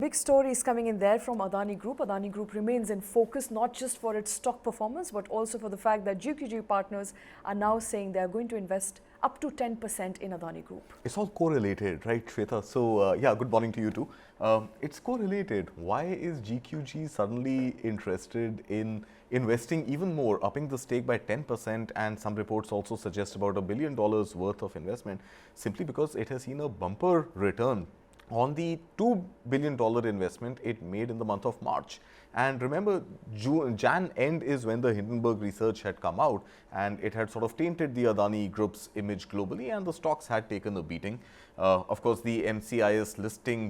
mixed stories coming in there from Adani Group. Adani Group remains in focus not just for its stock performance but also for the fact that GQG Partners are now saying they are going to invest up to 10% in Adani Group. It's all correlated, right, Shweta? So, yeah, good morning to you too. It's correlated. Why is GQG suddenly interested in investing even more, upping the stake by 10%, and some reports also suggest about $1 billion worth of investment, simply because it has seen a bumper return on the $2 billion investment it made in the month of March. And remember, Jan end is when the Hindenburg research had come out, and it had sort of tainted the Adani Group's image globally, and the stocks had taken a beating. Of course, the MCIS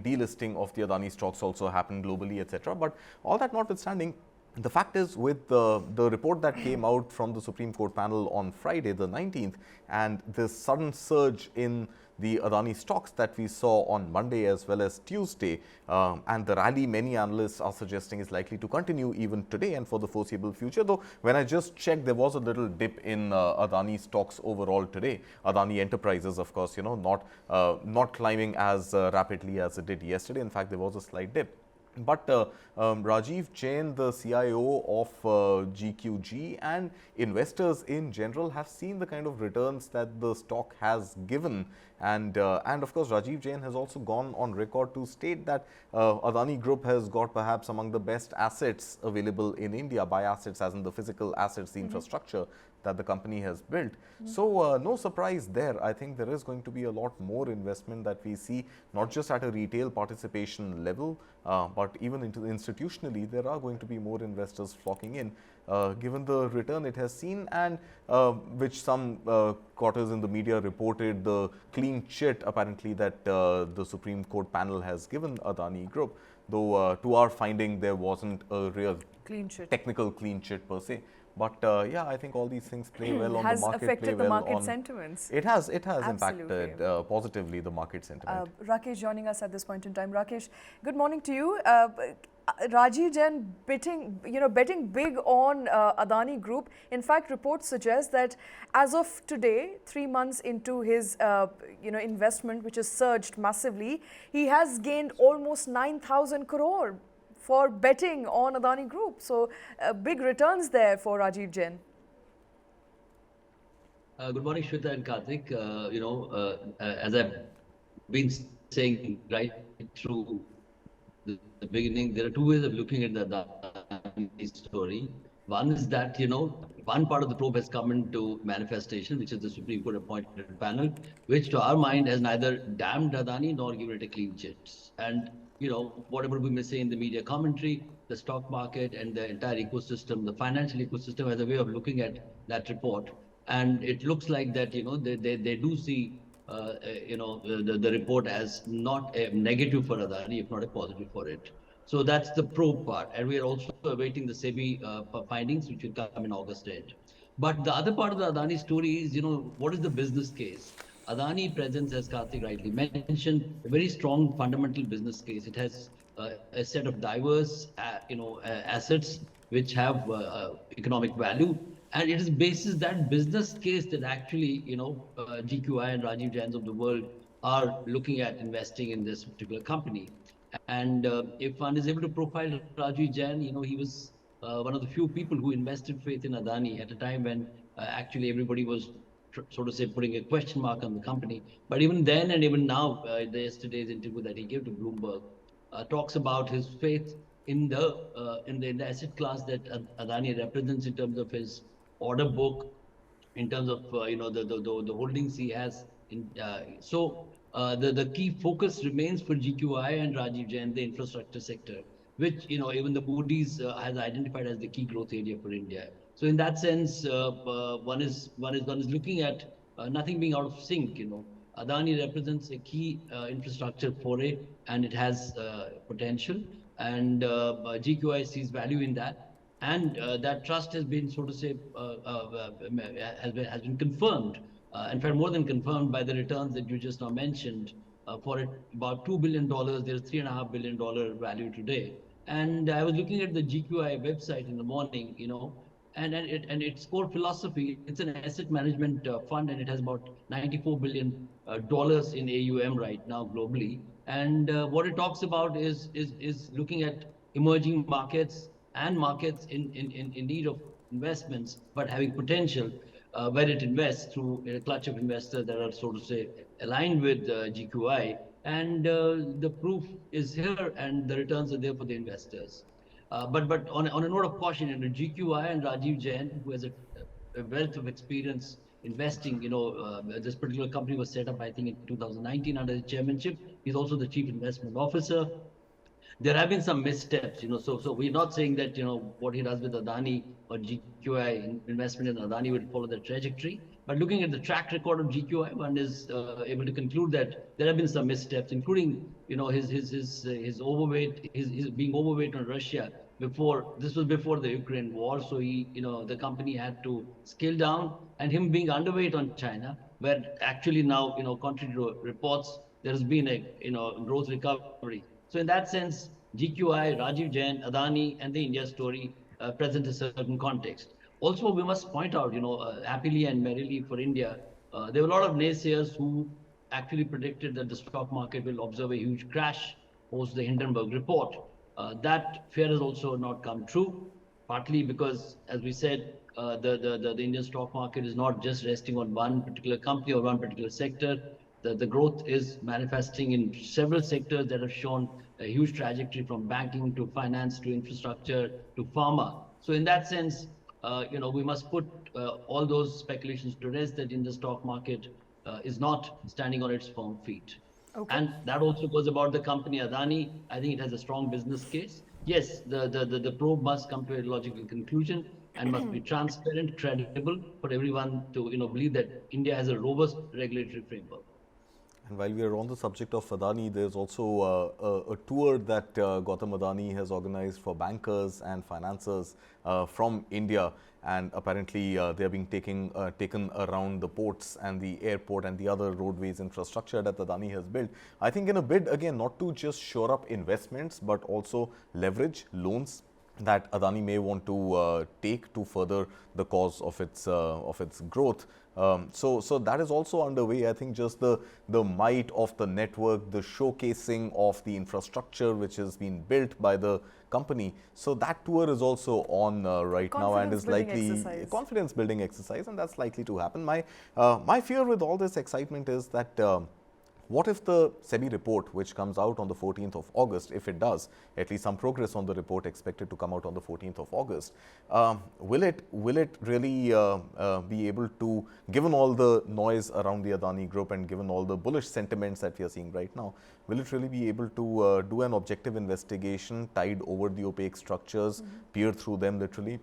delisting of the Adani stocks also happened globally, etc. But all that notwithstanding, the fact is, with the report that came out from the Supreme Court panel on Friday, the 19th, and this sudden surge in the Adani stocks that we saw on Monday as well as Tuesday, and the rally many analysts are suggesting is likely to continue even today and for the foreseeable future. Though when I just checked, there was a little dip in Adani stocks overall today. Adani Enterprises, of course, not climbing as rapidly as it did yesterday. In fact, there was a slight dip. But Rajiv Jain, the CIO of GQG, and investors in general have seen the kind of returns that the stock has given. And of course, Rajiv Jain has also gone on record to state that Adani Group has got perhaps among the best assets available in India, by assets as in the physical assets, the infrastructure that the company has built. So no surprise there. I think there is going to be a lot more investment that we see, not just at a retail participation level, but even institutionally, there are going to be more investors flocking in, given the return it has seen, and which some quarters in the media reported the clean chit apparently that the Supreme Court panel has given Adani Group, though to our finding there wasn't a real technical clean chit per se. But yeah, I think all these things play well on the market. Has affected the market sentiments. It has impacted positively the market sentiment. Rakesh joining us at this point in time. Rakesh, good morning to you. Rajiv Jain betting big on Adani Group. In fact, reports suggest that as of today, 3 months into his investment, which has surged massively, he has gained almost 9,000 crore for betting on Adani Group. So big returns there for Rajiv Jain. Good morning, Shweta and Karthik. As I've been saying right through the beginning, there are two ways of looking at the Adani story. One is that, one part of the probe has come into manifestation, which is the Supreme Court appointed panel, which to our mind has neither damned Adani nor given it a clean chit. And whatever we may say in the media commentary, the stock market and the entire ecosystem, the financial ecosystem, has a way of looking at that report. And it looks like that, they do see, the report as not a negative for Adani, if not a positive for it. So that's the probe part. And we are also awaiting the Sebi findings, which will come in August end. But the other part of the Adani story is, what is the business case? Adani presents, as Karthik rightly mentioned, a very strong fundamental business case. It has a set of diverse, assets which have economic value, and it is basis that business case that actually, GQI and Rajiv Jains of the world are looking at investing in this particular company. And if one is able to profile Rajiv Jain, he was one of the few people who invested faith in Adani at a time when actually everybody was, so to say, putting a question mark on the company. But even then and even now, yesterday's interview that he gave to Bloomberg talks about his faith in the asset class that Adani represents in terms of his order book, in terms of the holdings he has. The key focus remains for GQI and Rajiv Jain, the infrastructure sector, which even the Moody's has identified as the key growth area for India. So in that sense, one is looking at nothing being out of sync. Adani represents a key infrastructure foray, and it has potential, and GQI sees value in that, and that trust has been, so to say, has been confirmed. In fact, more than confirmed by the returns that you just now mentioned. For about $2 billion, there's $3.5 billion value today. And I was looking at the GQI website in the morning, and its core philosophy, it's an asset management fund, and it has about $94 billion in AUM right now globally. And what it talks about is looking at emerging markets and markets in need of investments, but having potential where it invests through a clutch of investors that are, so to say, aligned with GQI. And the proof is here, and the returns are there for the investors. But on a note of caution, GQI and Rajiv Jain, who has a wealth of experience investing, this particular company was set up, I think, in 2019 under his chairmanship. He's also the chief investment officer. There have been some missteps, so we're not saying that, what he does with Adani or GQI investment in Adani will follow the trajectory. But looking at the track record of GQI, one is able to conclude that there have been some missteps, including, his overweight, his being overweight on Russia this was before the Ukraine war. So the company had to scale down, and him being underweight on China, where actually now, contrary to reports, there has been a, growth recovery. So in that sense, GQI, Rajiv Jain, Adani, and the India story present a certain context. Also, we must point out, happily and merrily for India, there were a lot of naysayers who actually predicted that the stock market will observe a huge crash post the Hindenburg report. That fear has also not come true, partly because, as we said, the Indian stock market is not just resting on one particular company or one particular sector. The growth is manifesting in several sectors that have shown a huge trajectory, from banking to finance to infrastructure to pharma. So in that sense, we must put all those speculations to rest that in the stock market is not standing on its firm feet. Okay. And that also goes about the company Adani. I think it has a strong business case. Yes, the probe must come to a logical conclusion and must be transparent, credible for everyone to believe that India has a robust regulatory framework. And while we are on the subject of Adani, there's also a tour that Gautam Adani has organized for bankers and financiers from India. And apparently they are being taken around the ports and the airport and the other roadways infrastructure that Adani has built. I think in a bid, again, not to just shore up investments, but also leverage loans that Adani may want to take to further the cause of its growth. So that is also underway. I think just the might of the network, the showcasing of the infrastructure which has been built by the company. So that tour is also on right now, and is likely confidence building exercise, and that's likely to happen. My fear with all this excitement is that what if the Sebi report, which comes out on the 14th of August, if it does, at least some progress on the report expected to come out on the 14th of August, will it really be able to, given all the noise around the Adani Group and given all the bullish sentiments that we are seeing right now, will it really be able to do an objective investigation, tide over the opaque structures, peer through them literally,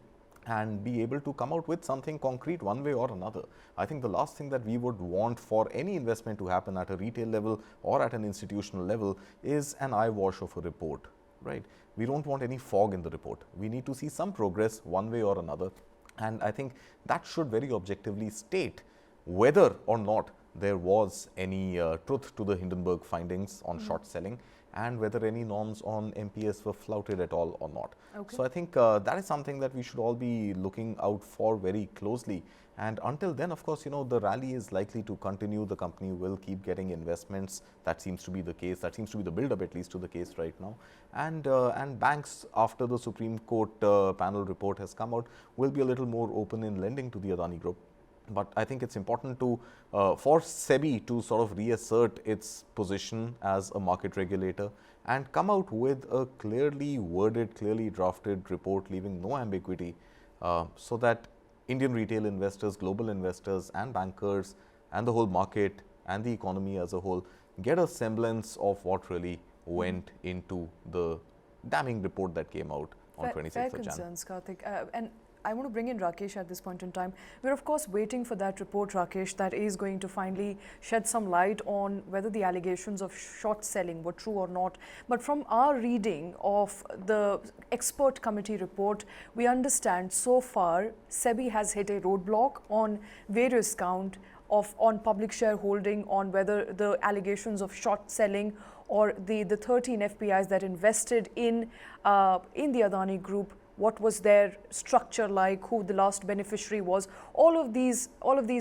and be able to come out with something concrete one way or another? I think the last thing that we would want for any investment to happen at a retail level or at an institutional level is an eyewash of a report, right? We don't want any fog in the report. We need to see some progress one way or another. And I think that should very objectively state whether or not there was any truth to the Hindenburg findings on short selling, and whether any norms on MPS were flouted at all or not. Okay. So I think that is something that we should all be looking out for very closely. And until then, of course, the rally is likely to continue. The company will keep getting investments. That seems to be the case. That seems to be the build-up, at least, to the case right now. And banks, after the Supreme Court panel report has come out, will be a little more open in lending to the Adani Group. But I think it's important to for Sebi to sort of reassert its position as a market regulator and come out with a clearly worded, clearly drafted report, leaving no ambiguity, so that Indian retail investors, global investors and bankers and the whole market and the economy as a whole get a semblance of what really went into the damning report that came out on 26th of January. Fair concerns, Karthik. And I want to bring in Rakesh at this point in time. We're of course waiting for that report, Rakesh, that is going to finally shed some light on whether the allegations of short selling were true or not. But from our reading of the expert committee report, we understand so far Sebi has hit a roadblock on various counts on public shareholding, on whether the allegations of short selling or the 13 FPIs that invested in the Adani Group what was their structure like, who the last beneficiary was, all of these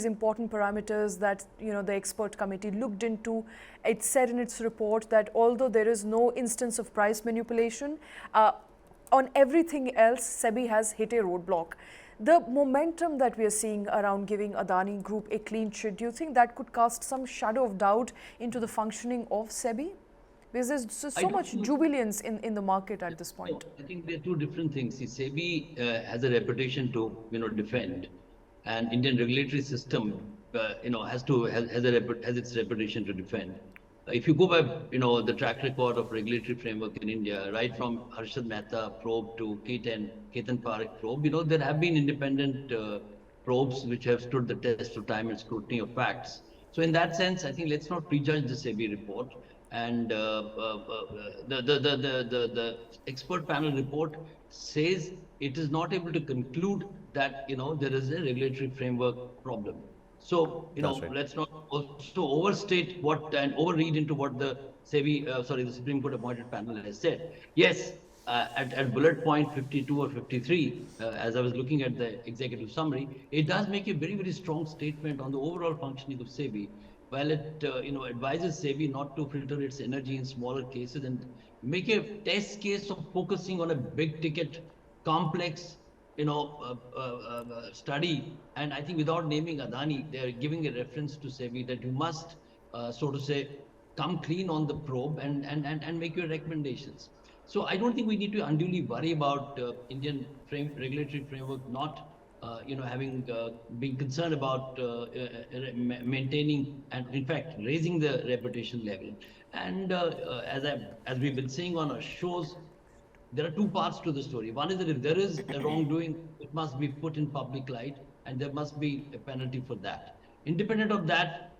important parameters that the expert committee looked into. It said in its report that although there is no instance of price manipulation, on everything else, Sebi has hit a roadblock. The momentum that we are seeing around giving Adani Group a clean sheet, do you think that could cast some shadow of doubt into the functioning of Sebi? Because there's so much jubilance in the market at this point. I think there are two different things. See, Sebi has a reputation to defend, and Indian regulatory system has its reputation to defend. If you go by the track record of regulatory framework in India, right from Harshad Mehta probe to Ketan Parekh probe, there have been independent probes which have stood the test of time and scrutiny of facts. So in that sense, I think let's not prejudge the Sebi report. And the expert panel report says it is not able to conclude that there is a regulatory framework problem. So let's not also overstate and overread into what the the Supreme Court appointed panel has said. Yes, at bullet point 52 or 53, as I was looking at the executive summary, it does make a very, very strong statement on the overall functioning of Sebi. While it advises Sebi not to filter its energy in smaller cases and make a test case of focusing on a big ticket, complex study. And I think without naming Adani, they are giving a reference to Sebi that you must, so to say, come clean on the probe and make your recommendations. So I don't think we need to unduly worry about Indian regulatory framework not being concerned about maintaining and in fact raising the reputation level. And as we've been seeing on our shows, there are two parts to the story. One is that if there is a wrongdoing, it must be put in public light and there must be a penalty for that. Independent of that,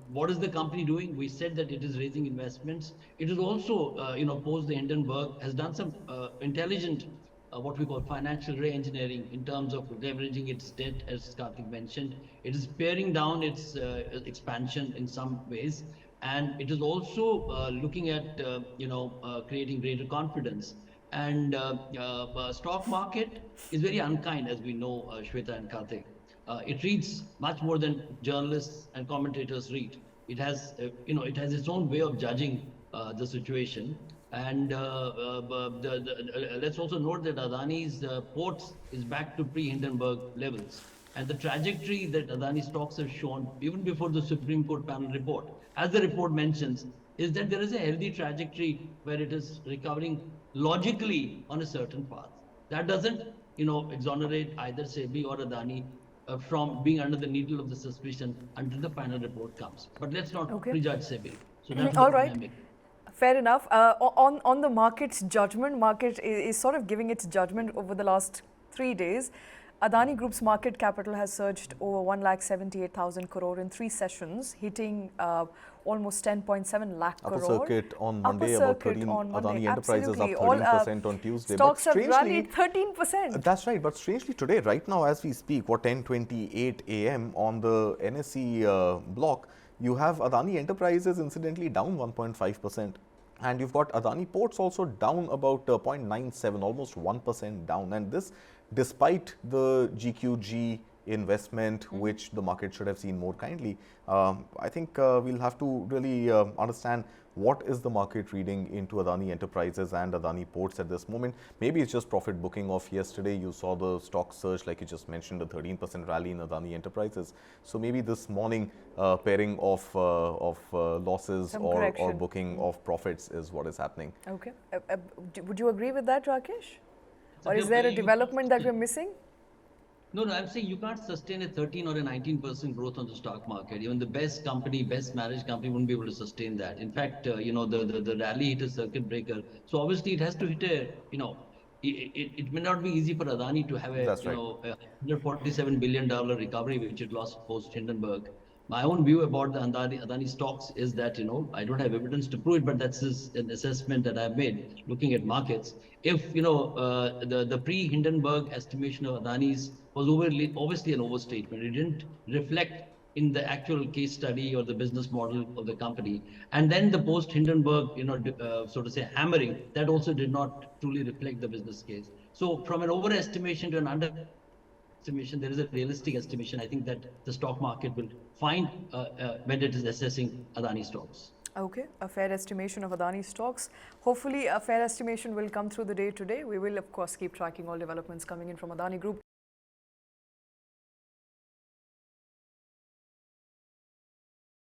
what is the company doing? We said that it is raising investments. It is also, post the Hindenburg, has done some intelligent what we call financial re-engineering in terms of leveraging its debt, as Karthik mentioned. It is paring down its expansion in some ways, and it is also looking at creating greater confidence. And stock market is very unkind, as we know, Shweta and Karthik. It reads much more than journalists and commentators read. It has, it has its own way of judging the situation. And let's also note that Adani's ports is back to pre-Hindenburg levels. And the trajectory that Adani stocks have shown, even before the Supreme Court panel report, as the report mentions, is that there is a healthy trajectory where it is recovering logically on a certain path. That doesn't, exonerate either Sebi or Adani from being under the needle of the suspicion until the final report comes. But let's not prejudge Sebi. So that's all right. Fair enough. On the market's judgment, market is sort of giving its judgment over the last 3 days. Adani Group's market capital has surged over 1,78,000 crore in 3 sessions, hitting almost 10.7 lakh crore. Upper circuit on Monday, about 13. Adani Enterprises up 13% on Tuesday. Stocks have rallied 13%. That's right. But strangely today, right now as we speak, 10:28 a.m. on the NSE block, you have Adani Enterprises incidentally down 1.5%. And you've got Adani Ports also down about 0.97, almost 1% down. And this despite the GQG investment, which the market should have seen more kindly. I think we'll have to really understand what is the market reading into Adani Enterprises and Adani Ports at this moment. Maybe it's just profit booking of yesterday. You saw the stock surge, like you just mentioned, a 13% rally in Adani Enterprises. So maybe this morning pairing of losses or booking of profits is what is happening. Okay. Would you agree with that, Rakesh? Or is there a development that we're missing? No, I'm saying you can't sustain a 13 or a 19% growth on the stock market. Even the best company, best managed company wouldn't be able to sustain that. In fact, the rally hit a circuit breaker. So obviously it has to hit a, it may not be easy for Adani to have a, a $147 billion recovery, which it lost post Hindenburg. My own view about the Adani stocks is that, I don't have evidence to prove it, but that's an assessment that I've made looking at markets. If, the pre-Hindenburg estimation of Adani's was obviously an overstatement. It didn't reflect in the actual case study or the business model of the company. And then the post-Hindenburg, so to say, hammering, that also did not truly reflect the business case. So from an overestimation to an underestimation, there is a realistic estimation. I think that the stock market will find when it is assessing Adani stocks. Okay, a fair estimation of Adani stocks. Hopefully, a fair estimation will come through the day today. We will, of course, keep tracking all developments coming in from Adani Group.